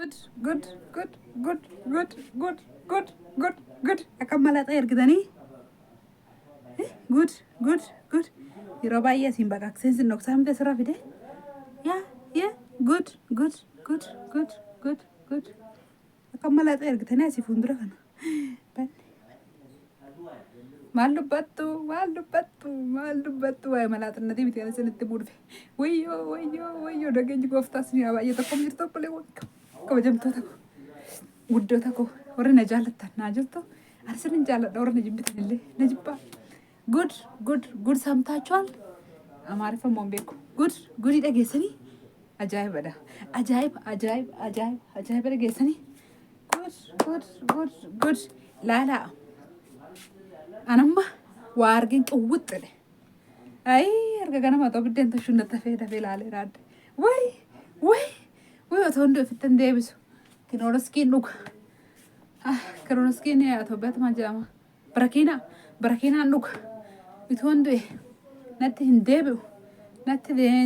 good, good, good, good, good, good, good, good, good. Akka malaxaa ergitanii. Good, good, good. Yeroo baay'ee siin baqaqseen sin dhoksaa miti asirra fide. Yeah, good, good, good, good, good, good. Akka malaxaa ergitanii asii fuuldura kana. Maal dubbattu waa'ee malaaxannatii miti kan isinitti buudhe. Wayyoo dhageenyi gooftaas ni baay'ee tokko jirtu tokkolee kabajamtoota koo guddoota koo warri na jaallattan naa jirtu ani sinin jaalladha warri na jibbitan illee na jibbaa. Good samtaachwal amaariffammoo hin beeku. Good dhageessanii ajaa'ibadha. Ajaa'iba dhageessanii. Good laalaa. Anamma waa argin qawwuxxidhe. Erga ganama otoo biddeen tashuun dafee laalee raadde. Way otoo hundi ofitti hin deebisu. Kinooraskiin dhuga. Kinooraskiin Itoophiyaatti maal jedhama? Barakiinaan dhuga. Itoo hundi natti hin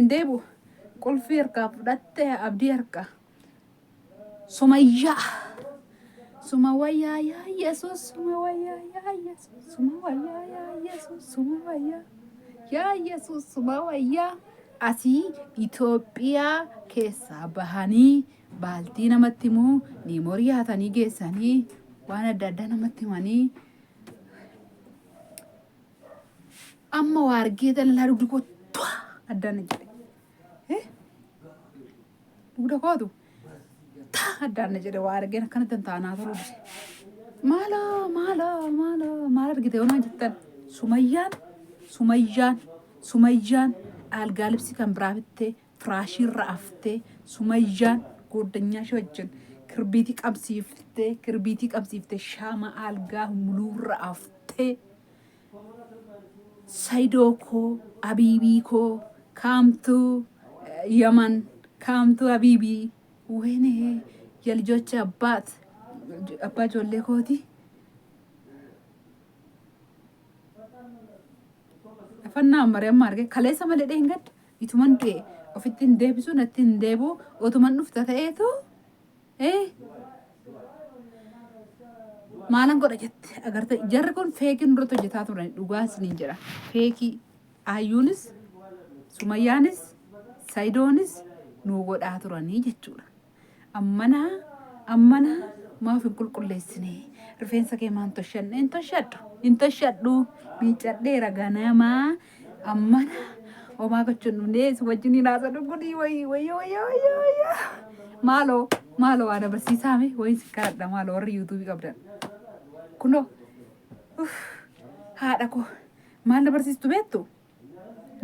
deebi'u. Qulfii harkaa fudhattee abdii harkaa. Sumayyaa yaa Yesuus, Sumawayyaa. Asii Itoophiyaa keessaa bahanii baaltii namatti himuu, niimorii haatanii geessanii waan adda addaa namatti himanii. Amma waa argee dallaa dugdi koo addaan jedhe. Dugda kootu addaan jedhe waa argeen akkanatti hin taanaa turuu dide. Maal argite onaa jettan? Sumayyaan algaa libsi kan biraa fittee firaashii irra aftee Sumayyaan goddanyaa ishee wajjin kirbiitii qabsiiftee shaama algaa muluu irra aftee saidoo koo abiibii koo kaamtuu yaman kaamtuu abiibii ወይኔ የልጆች አባ ጆሌ ኮቲ አፈና መሪያም አርገ ከለይሰ መለደ እንገድ ይቱመን ዱኤ ኦፊትን ደብሱ ነትን ደቡ ኦቱመን ዱፍታ ተኤቱ ማላን ጎደጀት አገርተ ጀርኩን ፌኪን ሮቶ ጀታቱ ረን ዱጋስ ንንጀራ ፌኪ አዩንስ ሱመያንስ ሳይዶንስ nu godhaa turanii jechuudha. Ammana maaf hin qulqulleessine rifeensa kee maan toshanne hin toshadhu miicadheera ganamaa ammana homaa gochuun dhufnee wajjin hin haasa'u gudii wayyo maaloo waan abarsiisaame wayin si kadhadha maaloo warri yuutuubii qabdan kunoo haadha koo maal abarsiistu beektu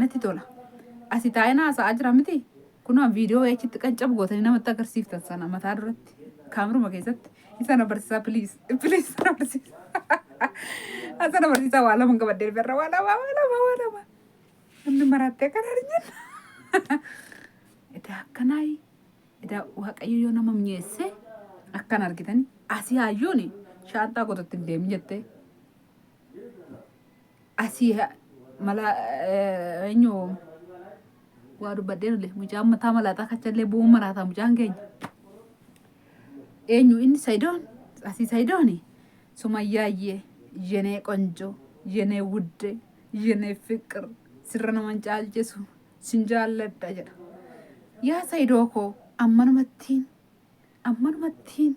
natti tola asii taa'ee haasa'aa jira miti. Kunoo viidiyoo achitti qancabu gootanii namatti agarsiiftan sana mataa duratti kaameruma keessatti isaan abarsiisaa please sana abarsiisaa waa lama qabadee birra waa lama namni marattee akkana argina. Edaa akkanaayi edaa waaqayyo yoo nama mi'eesse akkan argitanii asii hayyuun shaantaa gootatti hin deemu jettee asii mala eenyu waa dubbadeen illee mucaan mataa malaataa kachallee bu'uun maraataa mucaan keenya. Eenyu inni Saidoon asii Saidooni Sumayyaayyee yenee qonjoo yenee wudde yenee fiqir sirra naman caalchisu sin jaalladha jedha. Yaa Saidoo koo ammanumattiin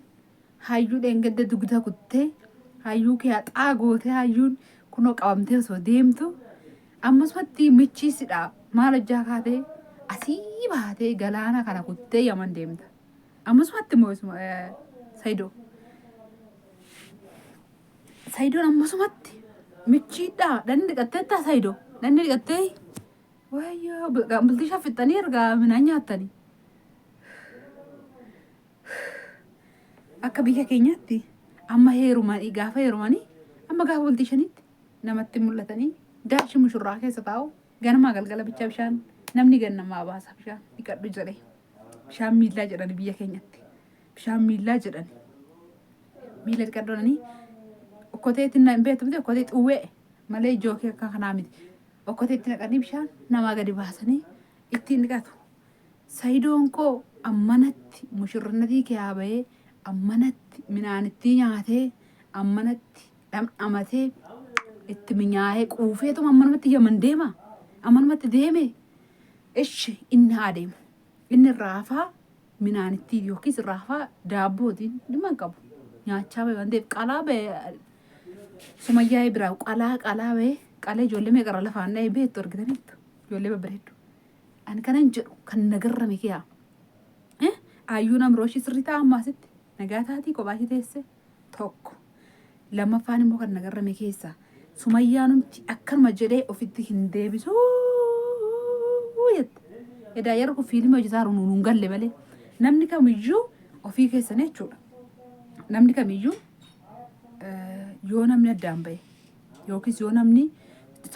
hayyuu dheengadda dugda kuttee hayyuu kee haxaa gootee hayyuun kunoo qabamtee osoo deemtu ammasumatti michiisidha. Maal hojjaa kaatee asii baatee galaana kana kuttee yaman deemta. Ammasumatti immoo Saidoon ammasumatti michiidhaa dhanni dhiqatteettaa Saidoo dhanni dhiqattee wayyoo bultii shaffixanii ergaa minaan nyaattanii. Akka biyya keenyaatti amma gaafa heerumanii amma gaafa bultii shanitti namatti mul'atanii daashii mushurraa keessa taa'u. Ganama galgala bicha bishaan namni gannamaa baasa bishaan dhiqadhu jedhee bishaan miillaa jedhani biyya keenyatti bishaan miillaa jedhani miilla dhiqadhoonanii okkoteetti hin beektu miti okkotee xuwwee malee jookii akka kanaa miti okkoteetti naqanii bishaan namaa gadi baasanii ittiin dhiqatu. Saidoon koo ammanatti mushurrannatii kee haaba'ee ammanatti minaanitti nyaatee ammanatti dhamdhamatee itti minyaa'ee quufeetuma ammanumatti yaman deema ammanumatti deeme ishi inni haa deemu inni raafaa minaanitti yookiis raafaa daabbootiin dhimma hin qabu nyaachaa ba'e waan ta'eef qalaa ba'e sumayyaa biraa qalaa ba'e qalee ijoollee meeqara lafaan dha'ee beektu argitaniittu ijoollee babbareeddu ani kanan jedhu kan nagarrame kiyaa ayyuun amrooshii sirrii ta'a ammaasitti nagaa taatii kophaashii teesse tokko lammaffaan immoo kan nagarrame keessa sumayyaanumti akkanuma jedhee ofitti hin deebisu jette edaa yeroo kun fiilmii hojjetaa nuun hin galle malee namni kamiyyuu ofii keessan jechuudha namni kamiyyuu yoo namni addaan ba'e yookiis yoo namni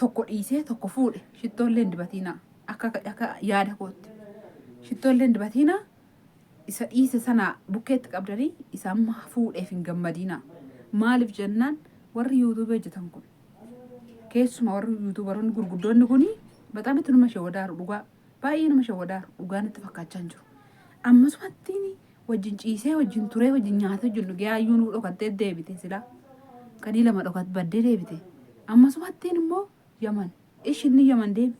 tokko dhiisee tokko fuudhe shittoollee hin dibatiinaa akka yaada kootti shittoollee hin dibatiinaa isa dhiise sana bukkeetti qabdanii isa amma fuudheef hin gammadiinaa maaliif jennaan warri yuutuubii hojjetan kun keessuma warri yuutuubaroonni gurguddoonni kun bataam itti nama shawwadaaru dhugaa baay'ee nama shawwadaaru dhugaa natti fakkaachaa hin jiru ammasumatti wajjin ciisee wajjin turee wajjin nyaata wajjin dhugee hayyuu nuu dhokattee deebite silaa kadii lama dhokat baddee deebite ammasumatti immoo yaman ishinni yaman deeme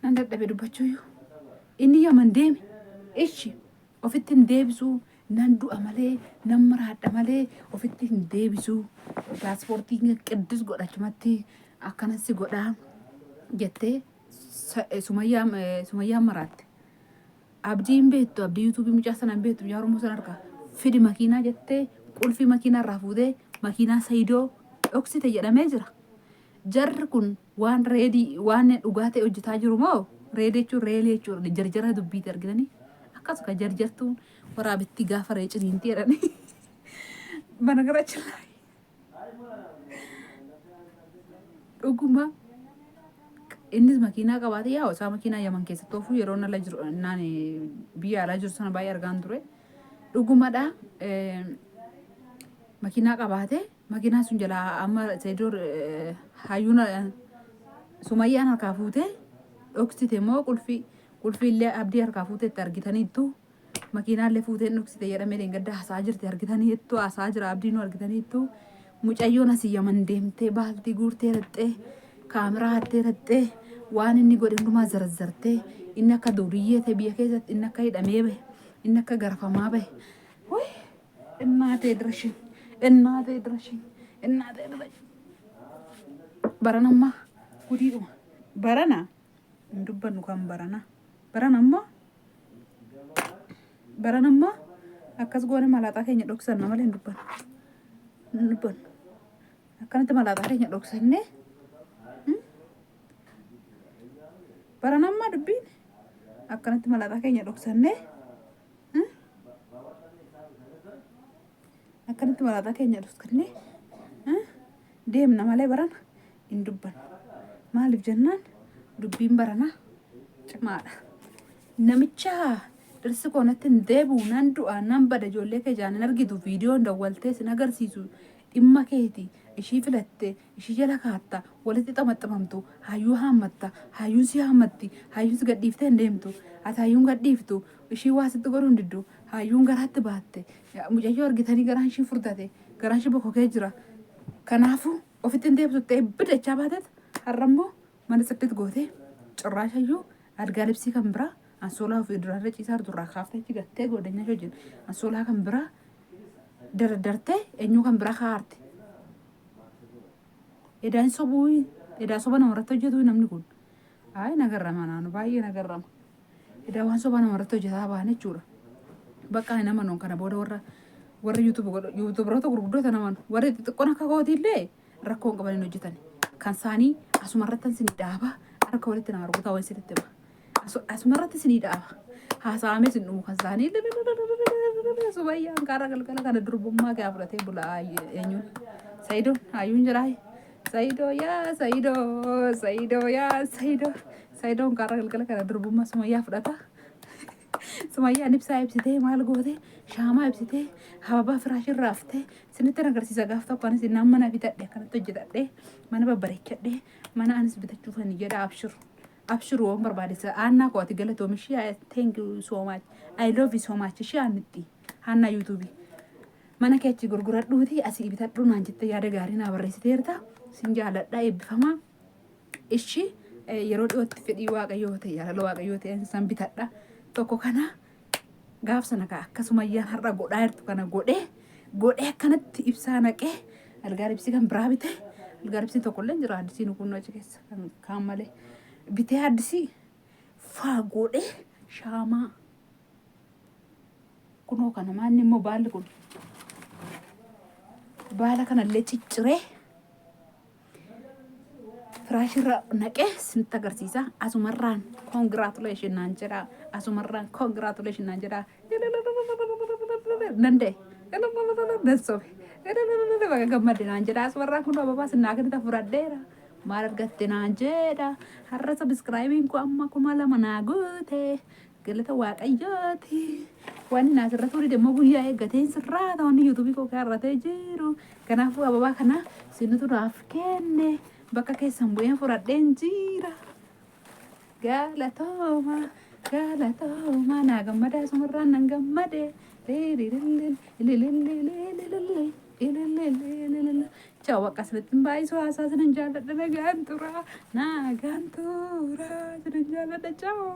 nan dadhabe dubbachuuyyuu inni yaman deeme ishi ofitti hin deebisu nan du'a malee nan maraadha malee ofitti hin deebisu paaspoortii qiddis godhachumatti akkanatti godhaa jettee sumayyaan maraatte abdiin beektu abdii yuutuubii mucaa sanaan beektu biyya oromoo sana harkaa fidi makiinaa jettee qulfii makiinaa irraa fuutee makiinaa saidoo dhoksite jedhamee jira jarri kun waan reedii waan dhugaa ta'e hojjetaa jiru moo reedii jechuun reelee jechuudha jarjara dubbiitti argitanii akkasuma jarjartuun waraabitti gaafa ree ciniintii jedhanii mana garachilaa dhuguma innis makiinaa qabaate yaa isaa makiinaa yaman keessatti oofuu yeroo nala jiru naan biyya alaa jiru sana baay'ee argaan ture dhugumadha makiinaa qabaate makiinaa sun jalaa amma saidoo hayyuun sumayyaan harkaa fuutee dhoksite immoo qulfiillee abdii harkaa fuuteetti argitaniittu makiinaallee fuutee dhoksite jedhamee deengadda hasaa jirti argitaniittu hasaa jira abdiin argitaniittu mucayyoon asii yaman deemtee baaltii guurtee raxxee kaameraa hattee raxxee waan inni godhe hundumaa zarazzartee inni akka duuriyyee ta'e biyya keessatti inni akka hidhamee bahe inni akka garafamaa bahe ወይ እናቴ ድረሽኝ እናቴ ድረሽኝ እናቴ ድረሽኝ baranamma gudiidhuma barana hin dubbannu kan baranamma akkas goone malaaxaa keenya dhoksanna malee hin dubbannu akkanatti malaaxaa keenya dhoksanne baranamma dubbiin akkanatti malaaxaa keenya dhoksanne akkanatti malaaxaa keenya dhoksanne deemna malee barana hin dubbannu maaliif jennaan dubbiin barana cimaadha namicha dhirsi koonatti hin deebi'u nan du'a nan bada ijoollee kee jaanin argitu viidiyoon dawwaltee sin agarsiisu dhimma keeti ishii filatte ishii jala kaatta walitti xamaxamamtu hayyuu haammatta hayyuun si haammatti hayyuun si gadhiiftee hin deemtu ati hayyuun gadhiiftu ishii waa sitti godhuu hin diddu hayyuun garaatti baatte mucayyoo argitanii garaan ishii furdate garaan ishii bokkokee jira kanaafuu ofitti hin deebisutti eebbidachaa baatet har'ammoo mana sirriitti gootee cirraashayyuu argaa libsii kan biraa ansoolaa ofii duraarra ciisaa durraa kaaftee achi gattee godhanya wajjin ansoolaa kan biraa dardartee eenyuu kan biraa kaa'arte edaan sobuu edaa soba namarratti hojjetu namni kun ay nagarrama naanu baay'ee nagarrama edaa waan soba namarratti hojjetaa ba'an jechuudha bakka nama noon kana booda warra yuutuubaroota gurguddoota naman warri xixiqqoon akka kootiillee rakkoon qaban hin hojjetan kan isaanii asumarratti isinii dhaaba harka walitti nama rukutaa waan isinitti ba'a asumarratti isinii dhaaba haasa'amee isin dhumu kan isaanii subayyaan kaara galgala kana durbummaa gaa fudhatee bula eenyuun saidoon hayyuun jiraa saido saidoon kaara galgala kana durbummaa sumayyaa fudhata sumayyaan ibsaa ibsitee maal goote shaamaa ibsitee hababaa firaashin raaftee sinitti agarsiisa gaaf tokko anis mana bitadhe akkanatti hojjetadhe mana babbareechadhe mana anis bitachuuf hin jedha abshiru abshiruu barbaadisa aanaa kooti galatoomishii thank you so much I love you so much shaanitti hanna YouTube mana keechi gurguradhuuti asii bitadhu naan jette yaada gaarii naa barreessiteerta sin jaaladha eebbifamaa ishi yeroo dhiyootti fedhii waaqayyoo ta'e jaalala waaqayyoo ta'e san bitadha tokko kana gaaf sana ka akkasumayyaan har'a godhaa jirtu kana godhee akkanatti ibsaa naqee algaaribsi kan biraa bite algaaribsi tokkollee jira addisiin kun achi keessa kan kaan malee bitee addisii faa godhee shaamaa kunoo kana maanni immoo baalli kun baala kanallee cicciree firaashirra naqee sinitti agarsiisa asumarraan congratulation naan jedha asumarraan congratulation naan jedha nande dansobe baga gammadde naan jedha asumarraan kun hababaa sinnaa kanita fudhadheera maal argatte naan jedha har'a subscribing ku amma 2,000 naa guute galata waaqayyooti waan inni asirra ture deemmoo guyyaa eeggateen sirraa ta'onni yuutuubii koo kaarratee jiru kanaafuu hababaa kana sinutu naaf kenne bakka keessan bu'een fudhadheen jira galatooma naa gammadaa sumarraan nan gammade ciao bakka asirratti baay'isuu haasaa sinan jaalladha nagaan tura sinan jaalladha ciao